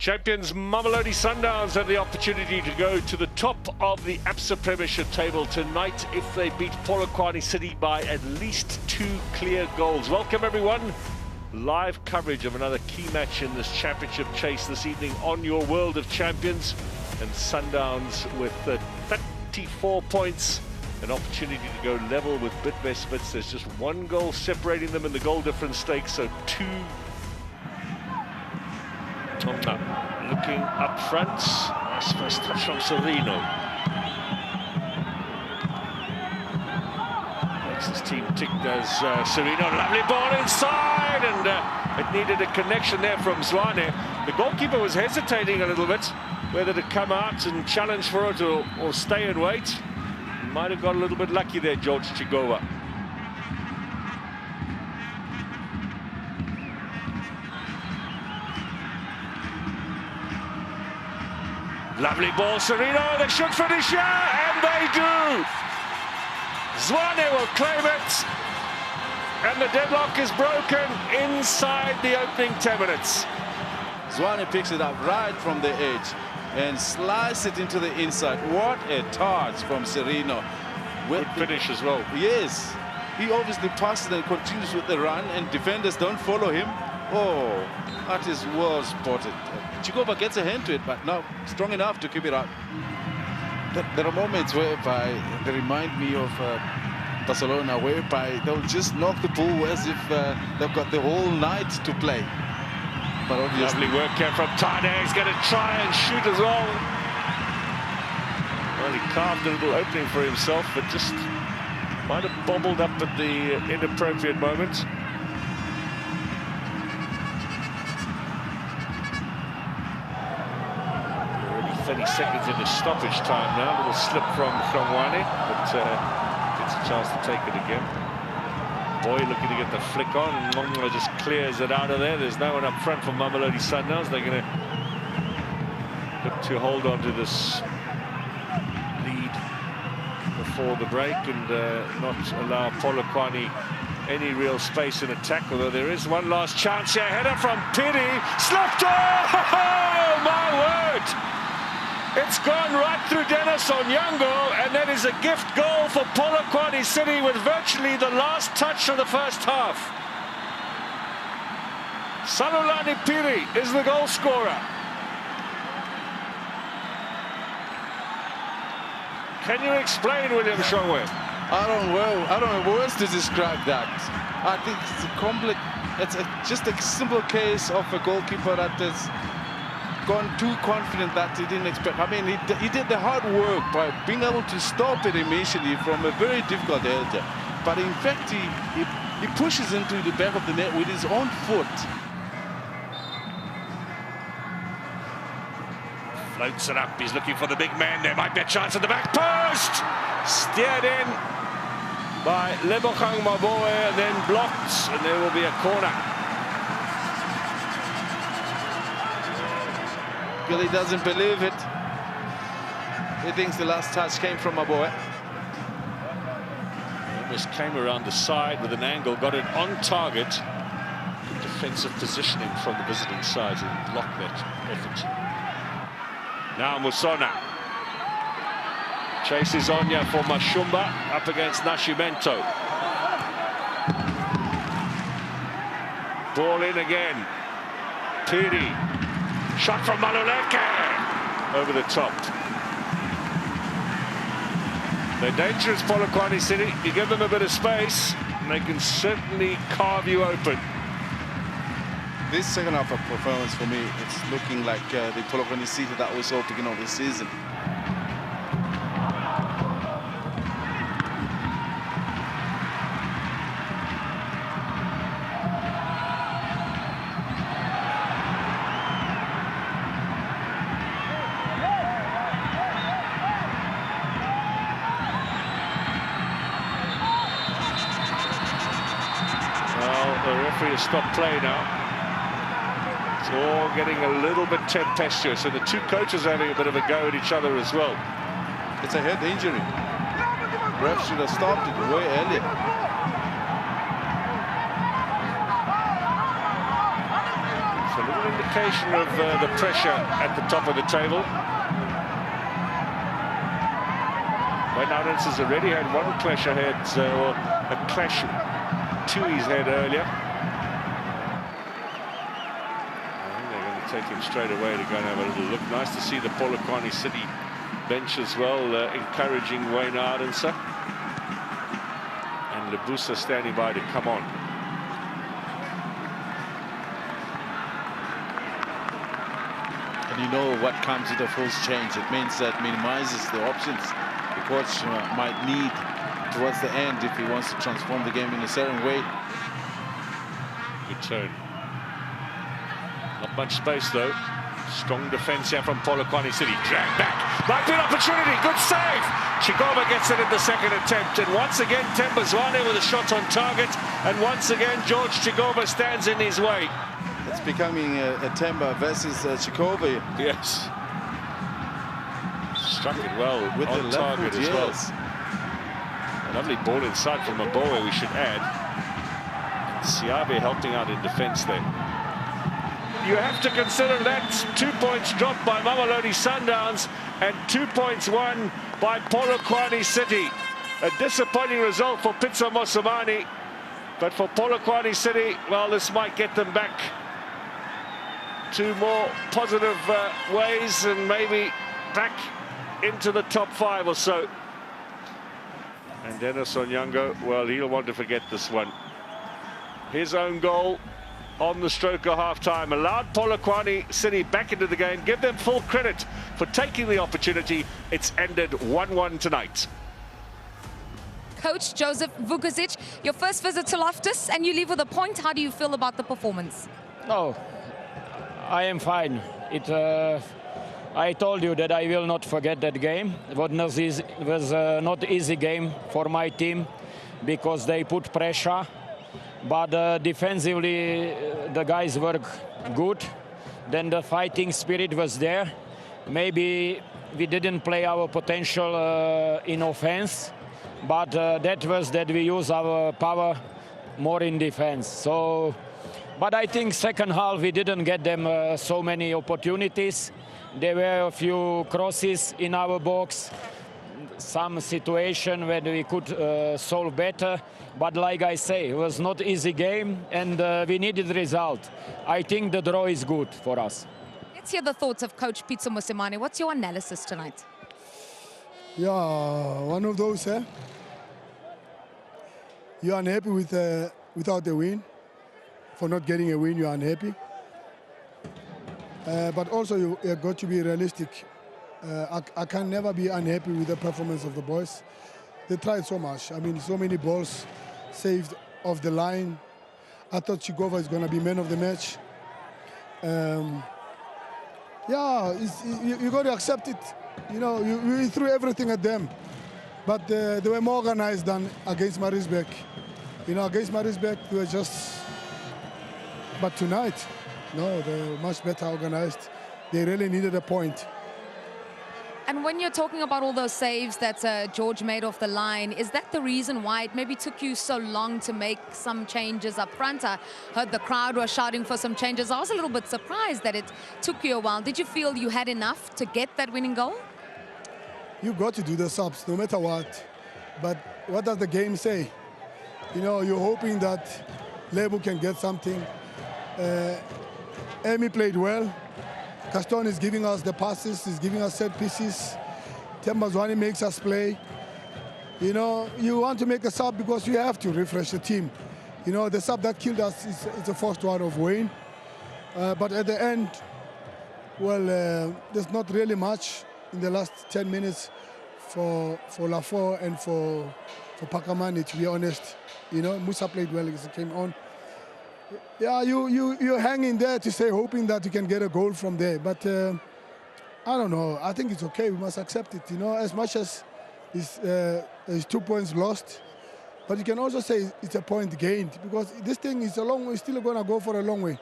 Champions Mamelodi Sundowns have the opportunity to go to the top of the Absa Premiership table tonight if they beat Polokwane City by at least 2 clear goals. Welcome everyone. Live coverage of another key match in this championship chase this evening on your World of Champions. And Sundowns with 34 points, an opportunity to go level with Versfeld. There's just 1 goal separating them in the goal difference stakes, so 2. Tonga looking up front. Nice first touch from Serino. Makes his team tick as Serino. Lovely ball inside, and it needed a connection there from Zwane. The goalkeeper was hesitating a little bit whether to come out and challenge for it or stay and wait. Might have got a little bit lucky there, George Chigova. Lovely ball, Serino, they should finish here, and they do! Zwane will claim it, and the deadlock is broken inside the opening 10 minutes. Zwane picks it up right from the edge and slices it into the inside. What a touch from Serino. Good finish as well. Yes, he obviously passes and continues with the run, and defenders don't follow him. Oh, that is well spotted. Chigova gets a hand to it, but not strong enough to keep it up. There are moments whereby they remind me of Barcelona, whereby they'll just knock the ball as if they've got the whole night to play. But obviously, lovely work here from Tane. He's going to try and shoot as well. Well, he carved a little opening for himself, but just might have bobbled up at the inappropriate moment. 30 seconds into stoppage time now. A little slip from Wane, but gets a chance to take it again. Boy looking to get the flick on, and Mongo just clears it out of there. There's no one up front for Mamelodi Sundowns. They're going to look to hold on to this lead before the break and not allow Polokwane any real space in attack, although there is one last chance here. Header from Piri, slipped off! Oh, my word! It's gone right through Dennis Onyango, and that is a gift goal for Polokwane City with virtually the last touch of the first half. Salulani Piri is the goal scorer. Can you explain, William Shongwe? I don't know words to describe that. I think it's just a simple case of a goalkeeper that has gone too confident that he didn't expect. I mean, he did the hard work by being able to stop it initially from a very difficult area. But in fact, he pushes into the back of the net with his own foot. Floats it up, he's looking for the big man. There might be a chance at the back post! Steered in by Lebogang Maboe, and then blocked, and there will be a corner. Billy doesn't believe it. He thinks the last touch came from Maboe. Almost came around the side with an angle, got it on target. Good defensive positioning from the visiting side to block that effort. Now Musona chases Onya for Mashumba up against Nascimento. Ball in again. Piri. Shot from Maluleke. Over the top. They're dangerous, Polokwane City. You give them a bit of space, and they can certainly carve you open. This second half of performance for me, it's looking like the Polokwane City that we saw beginning of the season. Well, the referee has stopped play now. It's all getting a little bit tempestuous, and the two coaches are having a bit of a go at each other as well. It's a head injury. Ref should have stopped it way earlier. It's a little indication of the pressure at the top of the table. Wayne Arends has already had one clash ahead, or a clash to his head earlier. I think they're going to take him straight away to go and have a little look. Nice to see the Polokwane City bench as well, encouraging Wayne Arends. And Lebusa standing by to come on. And you know what comes with a false change. It means that minimizes the options the coach might need towards the end if he wants to transform the game in a certain way. Good turn. Not much space though. Strong defense here from Polokwane City. Dragged back. Might be an opportunity. Good save. Chigova gets it in the second attempt. And once again, Tembazwane with a shot on target. And once again, George Chigova stands in his way. It's becoming a Temba versus Chigova. Yes. Struck it well with on the target foot, as yes. well. A lovely ball inside from Maboe, we should add. Siabe helping out in defence there. You have to consider that 2 points dropped by Mamelodi Sundowns and 2 points won by Polokwane City. A disappointing result for Pitso Mosimane, but for Polokwane City, well, this might get them back to more positive ways and maybe back into the top 5 or so. And Dennis Onyango, well, he'll want to forget this one. His own goal on the stroke of half-time allowed Polokwane City back into the game. Give them full credit for taking the opportunity. It's ended 1-1 tonight. Coach Joseph Vukuzic, your first visit to Loftus and you leave with a point. How do you feel about the performance? No, I am fine. I told you that I will not forget that game. It was not easy game for my team because they put pressure. But defensively, the guys work good. Then the fighting spirit was there. Maybe we didn't play our potential in offense, but that was that we use our power more in defense. So, but I think second half we didn't get them so many opportunities. There were a few crosses in our box, some situation where we could solve better. But like I say, it was not easy game and we needed the result. I think the draw is good for us. Let's hear the thoughts of Coach Pitso Mosimane. What's your analysis tonight? Yeah, one of those, you're unhappy with without the win. For not getting a win, you're unhappy. But also, you've got to be realistic. I can never be unhappy with the performance of the boys. They tried so much. I mean, so many balls saved off the line. I thought Chigova is going to be man of the match. Yeah, you got to accept it. You know, we threw everything at them. But they were more organized than against Maritzburg. You know, against Maritzburg, we were just... But tonight, no, they were much better organized. They really needed a point. And when you're talking about all those saves that George made off the line, is that the reason why it maybe took you so long to make some changes up front? I heard the crowd was shouting for some changes. I was a little bit surprised that it took you a while. Did you feel you had enough to get that winning goal? You got to do the subs no matter what. But what does the game say? You know, you're hoping that Lebu can get something. Amy played well. Gaston is giving us the passes, he's giving us set pieces. Tembazwane makes us play. You know, you want to make a sub because you have to refresh the team. You know, the sub that killed us is the first one of Wayne. But at the end, well, there's not really much in the last 10 minutes for Lafort and for Pakamani, to be honest. You know, Musa played well as he came on. Yeah, you're hanging there to say, hoping that you can get a goal from there. But I don't know. I think it's okay. We must accept it. You know, as much as it's 2 points lost, but you can also say it's a point gained because this thing is a long way. Still going to go for a long way.